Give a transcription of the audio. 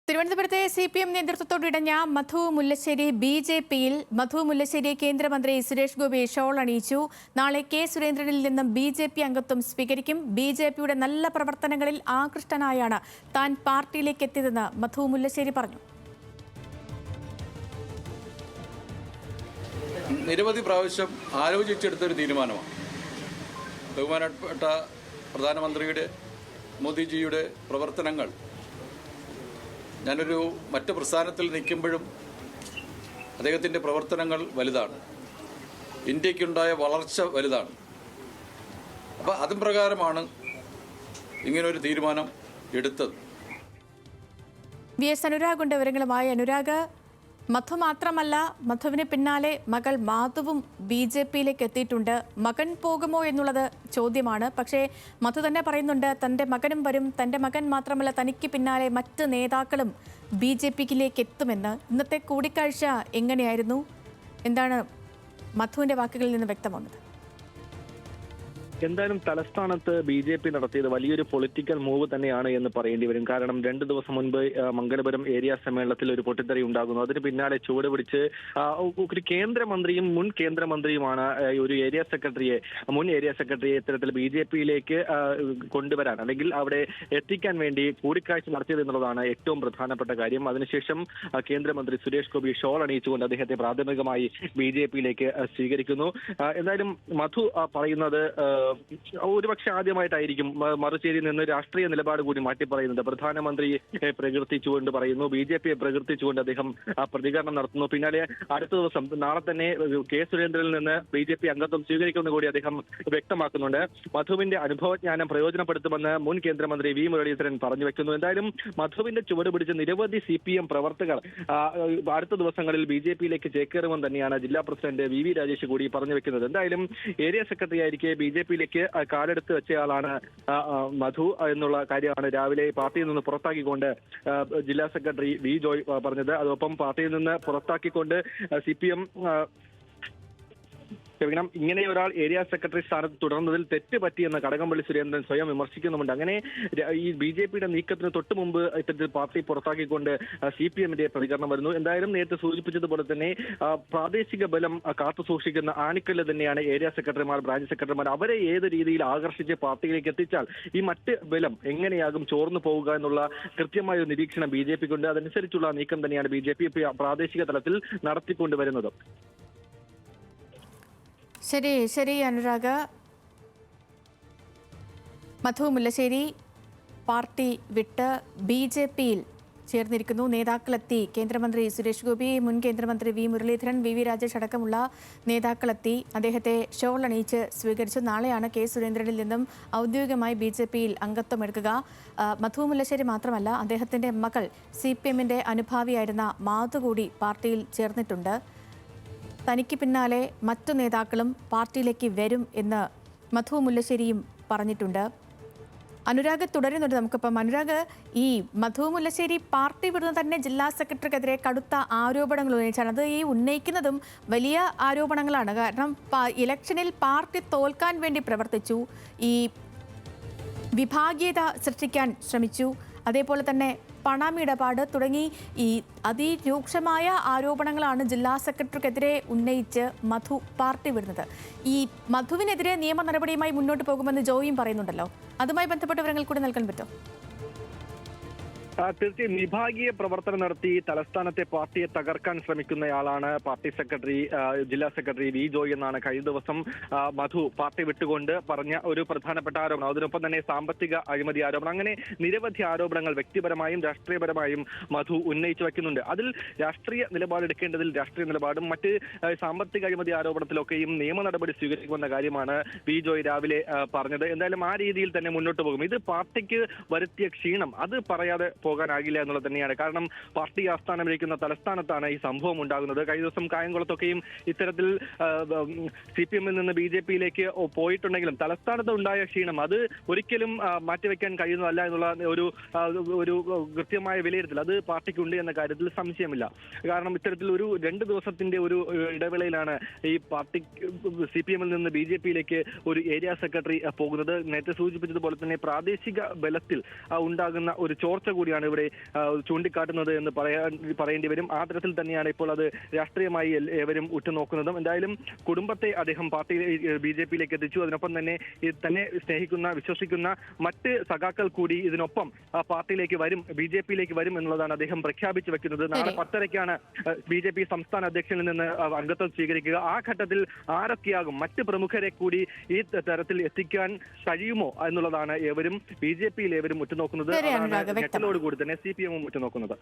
തിരുവനന്തപുരത്തെ CPM നേതൃത്വത്തോടിടഞ്ഞ മധു മുല്ലശ്ശേരി BJPയിൽ മധു മുല്ലശ്ശേരി കേന്ദ്രമന്ത്രി Suresh Gopi shawl അണിയിച്ചു. നാളെ കെ സുരേന്ദ്രനിൽ നിന്നും BJP അംഗത്വം സ്വീകരിക്കും. BJPയുടെ നല്ല പ്രവർത്തനങ്ങളിൽ ആകൃഷ്ടനായാണ് താൻ പാർട്ടിയിലേക്ക് എത്തിയതെന്ന് മധു മുല്ലശ്ശേരി പറഞ്ഞു. നിരവധി പ്രാവശ്യം ആലോചിച്ചെടുത്തൊരു തീരുമാനമാണ്. ബഹുമാനപ്പെട്ട പ്രധാനമന്ത്രിയുടെ മോദിജിയുടെ പ്രവർത്തനങ്ങൾ ഞാനൊരു മറ്റ് പ്രസ്ഥാനത്തിൽ നിൽക്കുമ്പോഴും അദ്ദേഹത്തിൻ്റെ പ്രവർത്തനങ്ങൾ വലുതാണ്. ഇന്ത്യക്കുണ്ടായ വളർച്ച വലുതാണ്. അപ്പോൾ അതും പ്രകാരമാണ് ഇങ്ങനൊരു തീരുമാനം എടുത്തത്. VS അനുരാഗ് ഉണ്ട് വിവരങ്ങളുമായി. അനുരാഗ്, മധു മാത്രമല്ല, മധുവിന് പിന്നാലെ മകൾ മാധുവും BJPയിലേക്ക് എത്തിയിട്ടുണ്ട്. മകൻ പോകുമോ എന്നുള്ളത് ചോദ്യമാണ്. പക്ഷേ മധു തന്നെ പറയുന്നുണ്ട് തൻ്റെ മകനും വരും, തൻ്റെ മകൻ മാത്രമല്ല തനിക്ക് പിന്നാലെ മറ്റ് നേതാക്കളും BJPയിലേക്ക് എത്തുമെന്ന്. ഇന്നത്തെ കൂടിക്കാഴ്ച എങ്ങനെയായിരുന്നു? എന്താണ് മധുവിൻ്റെ വാക്കുകളിൽ നിന്ന് വ്യക്തമാകുന്നത്? എന്തായാലും തലസ്ഥാനത്ത് BJP നടത്തിയത് വലിയൊരു പൊളിറ്റിക്കൽ മൂവ് തന്നെയാണ് എന്ന് പറയേണ്ടി വരും. കാരണം 2 ദിവസം മുൻപ് മംഗലപുരം ഏരിയ സമ്മേളനത്തിൽ ഒരു പൊട്ടിത്തെറി ഉണ്ടാകുന്നു. അതിന് പിന്നാലെ ചുവട് പിടിച്ച് ഒരു കേന്ദ്രമന്ത്രിയും മുൻ കേന്ദ്രമന്ത്രിയുമാണ് ഒരു ഏരിയ സെക്രട്ടറിയെ, മുൻ ഏരിയ സെക്രട്ടറിയെ ഇത്തരത്തിൽ BJPയിലേക്ക് കൊണ്ടുവരാൻ അല്ലെങ്കിൽ അവിടെ എത്തിക്കാൻ വേണ്ടി കൂടിക്കാഴ്ച നടത്തിയത് എന്നുള്ളതാണ് ഏറ്റവും പ്രധാനപ്പെട്ട കാര്യം. അതിനുശേഷം കേന്ദ്രമന്ത്രി സുരേഷ് ഗോപി ഷോൾ അണിയിച്ചുകൊണ്ട് അദ്ദേഹത്തെ പ്രാഥമികമായി BJPയിലേക്ക് സ്വീകരിക്കുന്നു. എന്തായാലും മധു പറയുന്നത് ഒരുപക്ഷെ ആദ്യമായിട്ടായിരിക്കും മറുചേരിയിൽ നിന്ന് രാഷ്ട്രീയ നിലപാട് കൂടി മാറ്റി പറയുന്നത്. പ്രധാനമന്ത്രിയെ പ്രകീർത്തിച്ചുകൊണ്ട് പറയുന്നു, BJPയെ പ്രകീർത്തിച്ചുകൊണ്ട് അദ്ദേഹം പ്രതികരണം നടത്തുന്നു. പിന്നാലെ അടുത്ത ദിവസം നാളെ തന്നെ കെ സുരേന്ദ്രനിൽ നിന്ന് BJP അംഗത്വം സ്വീകരിക്കുമെന്ന് കൂടി അദ്ദേഹം വ്യക്തമാക്കുന്നുണ്ട്. മധുവിന്റെ അനുഭവജ്ഞാനം പ്രയോജനപ്പെടുത്തുമെന്ന് മുൻ കേന്ദ്രമന്ത്രി V മുരളീധരൻ പറഞ്ഞു വെക്കുന്നു. എന്തായാലും മധുവിന്റെ ചുവട് പിടിച്ച് നിരവധി CPM പ്രവർത്തകർ അടുത്ത ദിവസങ്ങളിൽ BJPയിലേക്ക് ചേക്കേറുമെന്ന് തന്നെയാണ് ജില്ലാ പ്രസിഡന്റ് VV രാജേഷ് കൂടി പറഞ്ഞു വെക്കുന്നത്. എന്തായാലും ഏരിയ സെക്രട്ടറി ആയിരിക്കെ BJPയിലേക്ക് കാലെടുത്ത് വെച്ചയാളാണ് മധു എന്നുള്ള കാര്യമാണ് രാവിലെ പാർട്ടിയിൽ നിന്ന് പുറത്താക്കിക്കൊണ്ട് ജില്ലാ സെക്രട്ടറി V ജോയ് പറഞ്ഞത്. അതോടൊപ്പം പാർട്ടിയിൽ നിന്ന് പുറത്താക്കിക്കൊണ്ട് CPM ഇങ്ങനെ ഒരാൾ ഏരിയ സെക്രട്ടറി സ്ഥാനത്ത് തുടർന്നതിൽ തെറ്റ് പറ്റിയെന്ന് കടകംപള്ളി സുരേന്ദ്രൻ സ്വയം വിമർശിക്കുന്നുമുണ്ട്. അങ്ങനെ ഈ BJPയുടെ നീക്കത്തിന് തൊട്ട് മുമ്പ് ഇത്തരത്തിൽ പാർട്ടി പുറത്താക്കിക്കൊണ്ട് CPMന്റെ പ്രതികരണം വരുന്നു. എന്തായാലും നേരത്തെ സൂചിപ്പിച്ചതുപോലെ തന്നെ പ്രാദേശിക ബലം കാത്തു സൂക്ഷിക്കുന്ന ആണിക്കല്ല് തന്നെയാണ് ഏരിയ സെക്രട്ടറിമാർ, ബ്രാഞ്ച് സെക്രട്ടറിമാർ. അവരെ ഏത് രീതിയിൽ ആകർഷിച്ച് പാർട്ടിയിലേക്ക് എത്തിച്ചാൽ ഈ മറ്റ് ബലം എങ്ങനെയാകും ചോർന്നു പോവുക എന്നുള്ള കൃത്യമായ ഒരു നിരീക്ഷണം BJPക്കുണ്ട്. അതനുസരിച്ചുള്ള നീക്കം തന്നെയാണ് BJP പ്രാദേശിക തലത്തിൽ നടത്തിക്കൊണ്ടുവരുന്നത്. ശരി അനുരാഗ്. മധു മുല്ലശ്ശേരി പാർട്ടി വിട്ട് BJPയിൽ ചേർന്നിരിക്കുന്നു. നേതാക്കളെത്തി. കേന്ദ്രമന്ത്രി സുരേഷ് ഗോപി, മുൻ കേന്ദ്രമന്ത്രി V മുരളീധരൻ, VV രാജേഷ് അടക്കമുള്ള നേതാക്കളെത്തി അദ്ദേഹത്തെ ഷോൾ അണിയിച്ച് സ്വീകരിച്ചു. നാളെയാണ് കെ സുരേന്ദ്രനിൽ നിന്നും ഔദ്യോഗികമായി BJPയിൽ അംഗത്വം എടുക്കുക. മധു മുല്ലശ്ശേരി മാത്രമല്ല, അദ്ദേഹത്തിൻ്റെ മകൾ CPMന്റെ അനുഭാവിയായിരുന്ന മാധു കൂടി പാർട്ടിയിൽ ചേർന്നിട്ടുണ്ട്. തനിക്ക് പിന്നാലെ മറ്റു നേതാക്കളും പാർട്ടിയിലേക്ക് വരും എന്ന് മധു മുല്ലശ്ശേരിയും പറഞ്ഞിട്ടുണ്ട്. അനുരാഗ് തുടരുന്നുണ്ട് നമുക്കിപ്പം. അനുരാഗ്, ഈ മധു മുല്ലശ്ശേരി പാർട്ടി വിടുന്ന തന്നെ ജില്ലാ സെക്രട്ടറിക്കെതിരെ കടുത്ത ആരോപണങ്ങൾ ഉന്നയിച്ചാണ്. അത് ഈ ഉന്നയിക്കുന്നതും വലിയ ആരോപണങ്ങളാണ്. കാരണം ഇലക്ഷനിൽ പാർട്ടി തോൽക്കാൻ വേണ്ടി പ്രവർത്തിച്ചു, ഈ വിഭാഗീയത സൃഷ്ടിക്കാൻ ശ്രമിച്ചു, അതേപോലെ തന്നെ പണമിടപാട് തുടങ്ങി ഈ അതിരൂക്ഷമായ ആരോപണങ്ങളാണ് ജില്ലാ സെക്രട്ടറിക്കെതിരെ ഉന്നയിച്ച് മധു പാർട്ടി വിടുന്നത്. ഈ മധുവിനെതിരെ നിയമ നടപടിയുമായി മുന്നോട്ട് പോകുമെന്ന് ജോയിയും പറയുന്നുണ്ടല്ലോ. അതുമായി ബന്ധപ്പെട്ട വിവരങ്ങൾ കൂടി നൽകാൻ പറ്റുമോ? തീർച്ചയായും വിഭാഗീയ പ്രവർത്തനം നടത്തി തലസ്ഥാനത്തെ പാർട്ടിയെ തകർക്കാൻ ശ്രമിക്കുന്നയാളാണ് പാർട്ടി സെക്രട്ടറി, ജില്ലാ സെക്രട്ടറി V ജോയ് എന്നാണ് കഴിഞ്ഞ ദിവസം മധു പാർട്ടി വിട്ടുകൊണ്ട് പറഞ്ഞ ഒരു പ്രധാനപ്പെട്ട ആരോപണം. അതിനൊപ്പം തന്നെ സാമ്പത്തിക അഴിമതി ആരോപണം, അങ്ങനെ നിരവധി ആരോപണങ്ങൾ വ്യക്തിപരമായും രാഷ്ട്രീയപരമായും മധു ഉന്നയിച്ചു വയ്ക്കുന്നുണ്ട്. അതിൽ രാഷ്ട്രീയ നിലപാടെടുക്കേണ്ടതിൽ രാഷ്ട്രീയ നിലപാടും മറ്റ് സാമ്പത്തിക അഴിമതി ആരോപണത്തിലൊക്കെയും നിയമ നടപടി സ്വീകരിക്കുമെന്ന കാര്യമാണ് V ജോയ് രാവിലെ പറഞ്ഞത്. എന്തായാലും ആ രീതിയിൽ തന്നെ മുന്നോട്ട് പോകും. ഇത് പാർട്ടിക്ക് വരുത്തിയ ക്ഷീണം അത് പറയാതെ പോകാനാകില്ല എന്നുള്ളത് തന്നെയാണ്. കാരണം പാർട്ടി ആസ്ഥാനമിരിക്കുന്ന തലസ്ഥാനത്താണ് ഈ സംഭവം ഉണ്ടാകുന്നത്. കഴിഞ്ഞ ദിവസം കായംകുളത്തൊക്കെയും ഇത്തരത്തിൽ CPMൽ നിന്ന് BJPയിലേക്ക് പോയിട്ടുണ്ടെങ്കിലും തലസ്ഥാനത്ത് ഉണ്ടായ ക്ഷീണം അത് ഒരിക്കലും മാറ്റിവെക്കാൻ കഴിയുന്നതല്ല എന്നുള്ള ഒരു കൃത്യമായ വിലയിരുത്തൽ അത് പാർട്ടിക്കുണ്ട് എന്ന കാര്യത്തിൽ സംശയമില്ല. കാരണം ഇത്തരത്തിൽ ഒരു 2 ദിവസത്തിന്റെ ഒരു ഇടവേളയിലാണ് ഈ പാർട്ടി CPMൽ നിന്ന് BJPയിലേക്ക് ഒരു ഏരിയ സെക്രട്ടറി പോകുന്നത്. നേരത്തെ സൂചിപ്പിച്ചതുപോലെ തന്നെ പ്രാദേശിക ബലത്തിൽ ഉണ്ടാകുന്ന ഒരു ചോർച്ച കൂടിയാണ് തന്നെയാണ് ഇവിടെ ചൂണ്ടിക്കാട്ടുന്നത് എന്ന് പറയേണ്ടി വരും. ആ തരത്തിൽ തന്നെയാണ് ഇപ്പോൾ അത് രാഷ്ട്രീയമായി ഏവരും ഉറ്റുനോക്കുന്നതും. എന്തായാലും കുടുംബത്തെ അദ്ദേഹം പാർട്ടി BJP-യിലേക്ക് എത്തിച്ചു. അതിനൊപ്പം തന്നെ തന്നെ സ്നേഹിക്കുന്ന വിശ്വസിക്കുന്ന മറ്റ് സഖാക്കൾ കൂടി ഇതിനൊപ്പം പാർട്ടിയിലേക്ക് വരും, BJP-യിലേക്ക് വരും എന്നുള്ളതാണ് അദ്ദേഹം പ്രഖ്യാപിച്ചു വെക്കുന്നത്. നാളെ 10:30-ക്കാണ് BJP സംസ്ഥാന അധ്യക്ഷനിൽ നിന്ന് അംഗത്വം സ്വീകരിക്കുക. ആ ഘട്ടത്തിൽ ആരൊക്കെയാകും, മറ്റ് പ്രമുഖരെ കൂടി ഈ തരത്തിൽ എത്തിക്കാൻ കഴിയുമോ എന്നുള്ളതാണ് ഏവരും BJP-യിൽ ഏവരും ഉറ്റുനോക്കുന്നത്. കൂടി തന്നെ CPM-ഉം ഉറ്റുനോക്കുന്നത്.